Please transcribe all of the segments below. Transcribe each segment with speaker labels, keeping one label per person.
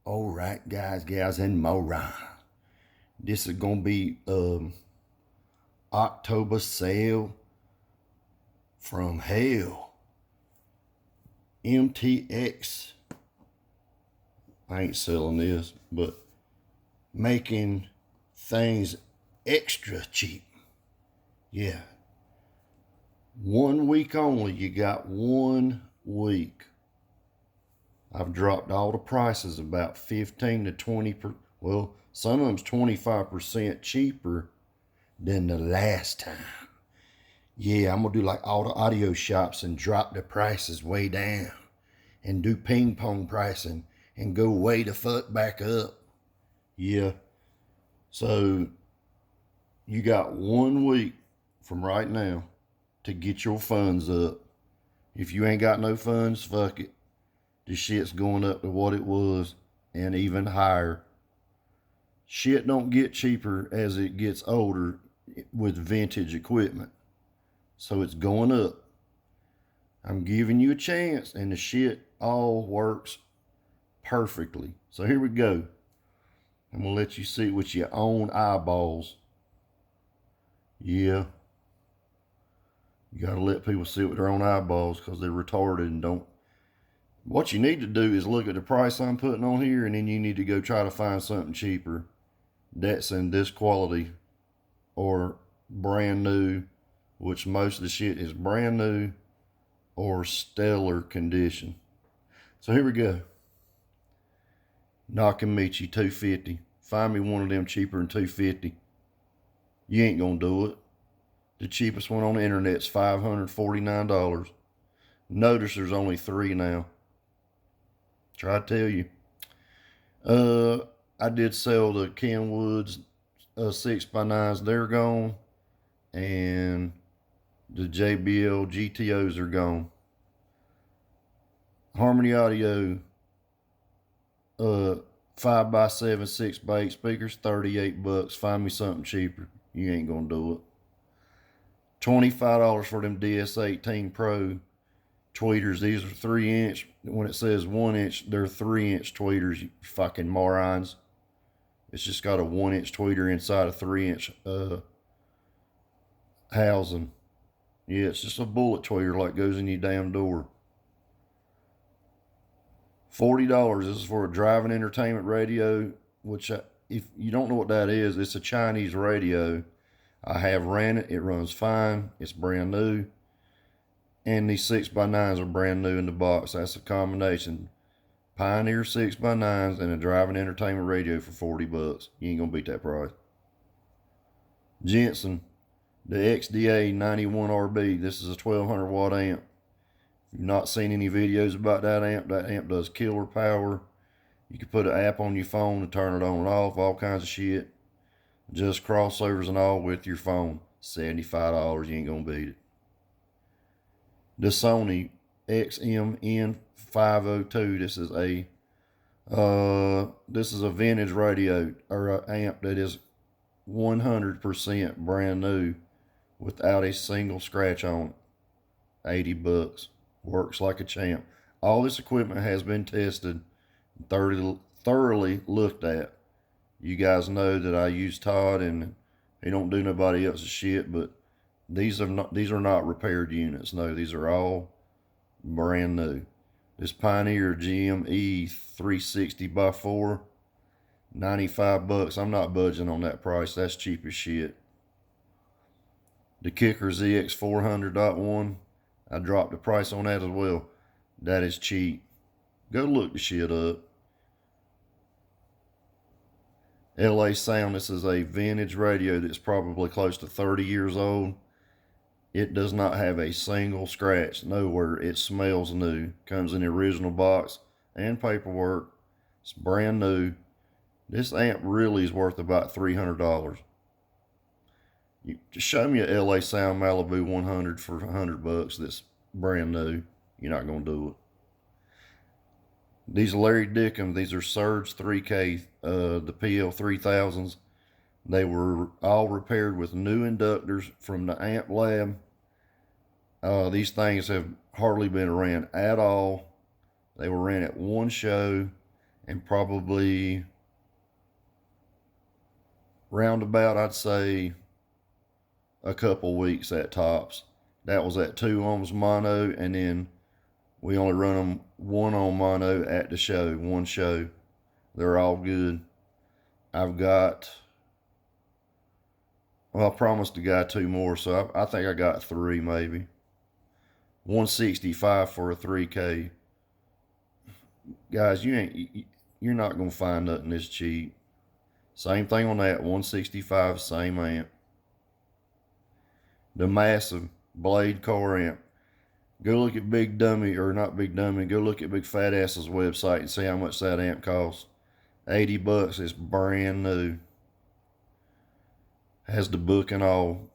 Speaker 1: All right, guys, gals, and morons. This is gonna be October sale from hell. MTX. I ain't selling this, but making things extra cheap. Yeah. 1 week only. You got 1 week. I've dropped all the prices about 15 to 20%. Well, some of them's 25% cheaper than the last time. Yeah, I'm gonna do like all the audio shops and drop the prices way down and do ping pong pricing and go way the fuck back up. Yeah. So you got 1 week from right now to get your funds up. If you ain't got no funds, fuck it. This shit's going up to what it was and even higher. Shit don't get cheaper as it gets older with vintage equipment. So it's going up. I'm giving you a chance, and the shit all works perfectly. So here we go. I'm going to let you see it with your own eyeballs. Yeah. You got to let people see it with their own eyeballs because they're retarded and don't. What you need to do is look at the price I'm putting on here, and then you need to go try to find something cheaper that's in this quality or brand new, which most of the shit is brand new or stellar condition. So here we go. Nakamichi $250. Find me one of them cheaper than $250. You ain't gonna do it. The cheapest one on the internet's $549. Notice there's only 3 now. Try to tell you. I did sell the Kenwoods 6x9s. They're gone. And the JBL GTOs are gone. Harmony Audio 5x7 6x8 speakers, $38. Find me something cheaper. You ain't gonna do it. $25 for them DS18 Pro tweeters. These are 3-inch. When it says 1-inch, they're 3-inch tweeters, you fucking morons. It's just got a 1-inch tweeter inside a 3-inch housing. Yeah, it's just a bullet tweeter like goes in your damn door. $40. This is for a driving entertainment radio, which if you don't know what that is, it's a Chinese radio. I have ran it. It runs fine. It's brand new. And these 6x9s are brand new in the box. That's a combination. Pioneer 6x9s and a driving entertainment radio for $40. You ain't gonna beat that price. Jensen, the XDA 91RB. This is a 1200 watt amp. If you've not seen any videos about that amp does killer power. You can put an app on your phone to turn it on and off, all kinds of shit. Just crossovers and all with your phone. $75, you ain't gonna beat it. The Sony XMN502. This is a vintage radio or an amp that is 100% brand new without a single scratch on it. $80. Works like a champ. All this equipment has been tested, thoroughly looked at. You guys know that I use Todd and he don't do nobody else's shit, but these are not repaired units. No, these are all brand new. This Pioneer GME 360x4, $95. I'm not budging on that price. That's cheap as shit. The Kicker ZX 400.1, I dropped the price on that as well. That is cheap. Go look the shit up. LA Sound, this is a vintage radio that's probably close to 30 years old. It does not have a single scratch nowhere. It smells new. Comes in the original box and paperwork. It's brand new. This amp really is worth about $300. You just show me a LA Sound Malibu 100 for $100 that's brand new. You're not gonna do it. These Larry Dickham, these are Surge 3K, the PL3000s. They were all repaired with new inductors from the amp lab. These things have hardly been ran at all. They were ran at one show, and probably roundabout, I'd say, a couple weeks at tops. That was at 2 ohms mono, and then we only run them 1 ohm mono at the show, one show. They're all good. I've got, well, I promised the guy 2 more, so I think I got 3 maybe. 165 for a 3K. Guys, you're not gonna find nothing this cheap. Same thing on that, 165, same amp. The massive Blade car amp. Go look at Big Dummy, or not Big Dummy, go look at Big Fat Ass's website and see how much that amp costs. $80, it's brand new. Has the book and all.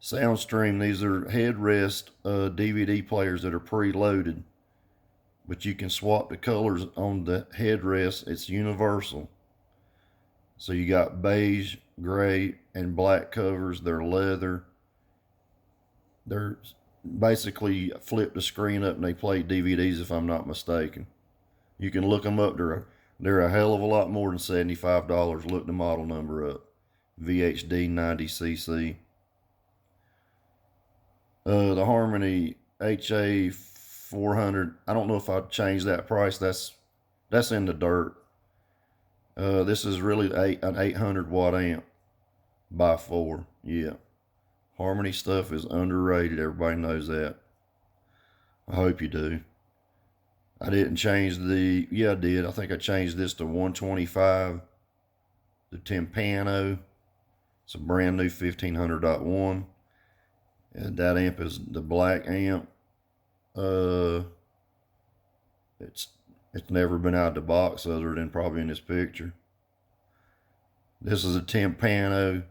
Speaker 1: Soundstream, these are headrest DVD players that are preloaded, but you can swap the colors on the headrest. It's universal. So you got beige, gray, and black covers. They're leather. They're basically flip the screen up and they play DVDs, if I'm not mistaken. You can look them up. They're a hell of a lot more than $75. Look the model number up. VHD 90cc. The Harmony HA 400. I don't know if I'd change that price. That's in the dirt. This is really an 800 watt amp by 4. Yeah. Harmony stuff is underrated. Everybody knows that. I hope you do. I didn't change yeah, I did. I think I changed this to 125. The Timpano. It's a brand new 1500.1. And that amp is the black amp. It's never been out of the box other than probably in this picture. This is a Timpano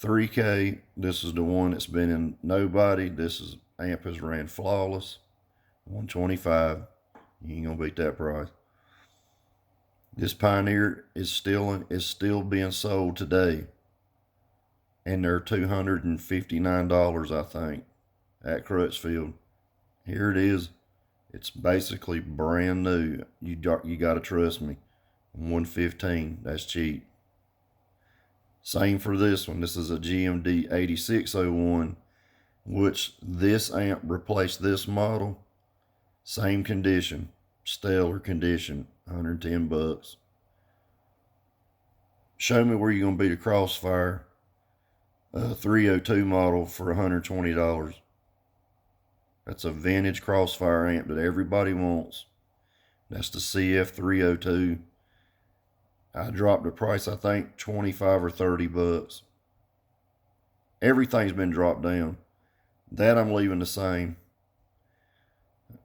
Speaker 1: 3K. This is the one that's been in nobody. Amp has ran flawless. 125. You ain't gonna beat that price. This Pioneer is still being sold today, and they're $259, I think, at Crutchfield. Here it is. It's basically brand new. You gotta trust me. 115. That's cheap. Same for this one. This is a GMD 8601, which this amp replaced this model. Same condition, stellar condition, $110. Show me where you're gonna beat a Crossfire 302 model for $120. That's a vintage Crossfire amp that everybody wants. That's the CF302. I dropped the price, I think, 25 or 30 bucks. Everything's been dropped down. That I'm leaving the same.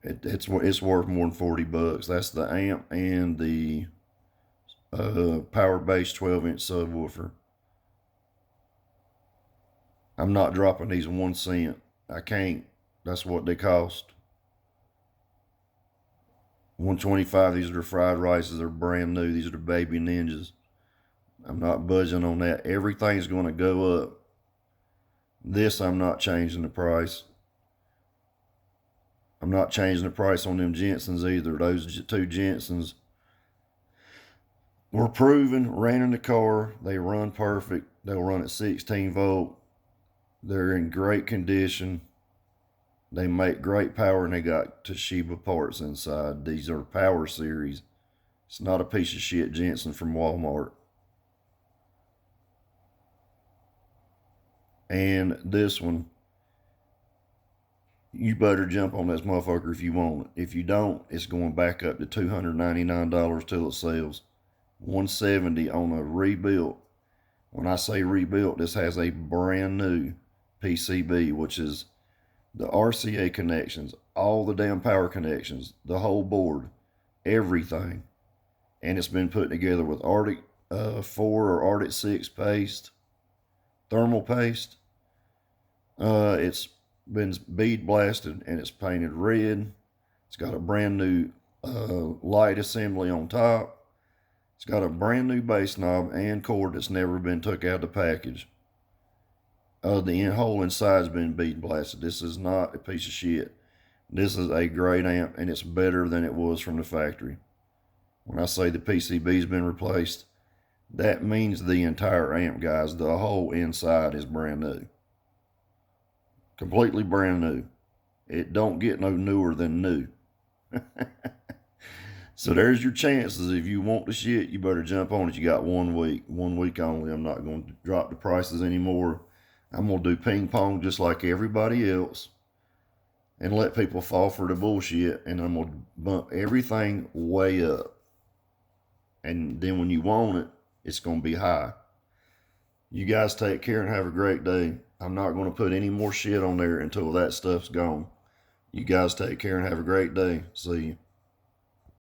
Speaker 1: It's worth more than 40 bucks. That's the amp and the power bass 12-inch subwoofer. I'm not dropping these 1 cent. I can't. That's what they cost. 125. These are the fried rices. They're brand new. These are the baby ninjas. I'm not budging on that. Everything's going to go up. This, I'm not changing the price. I'm not changing the price on them Jensens either. Those 2 Jensens were proven, ran in the car. They run perfect. They'll run at 16 volt. They're in great condition. They make great power, and they got Toshiba parts inside. These are Power Series. It's not a piece of shit Jensen from Walmart. And this one, you better jump on this motherfucker if you want it. If you don't, it's going back up to $299 till it sells. $170 on a rebuilt. When I say rebuilt, this has a brand new PCB, which is the RCA connections, all the damn power connections, the whole board, everything. And it's been put together with Arctic 4 or Arctic 6 paste, thermal paste. It's been bead blasted and it's painted red. It's got a brand new light assembly on top. It's got a brand new bass knob and cord that's never been took out of the package. The hole inside's been bead blasted. This is not a piece of shit. This is a great amp, and it's better than it was from the factory. When I say the PCB's been replaced, that means the entire amp, guys. The whole inside is brand new. Completely brand new. It don't get no newer than new. So there's your chances. If you want the shit, you better jump on it. You got 1 week. 1 week only. I'm not going to drop the prices anymore. I'm going to do ping pong just like everybody else and let people fall for the bullshit. And I'm going to bump everything way up. And then when you want it, it's going to be high. You guys take care and have a great day. I'm not going to put any more shit on there until that stuff's gone. You guys take care and have a great day. See you.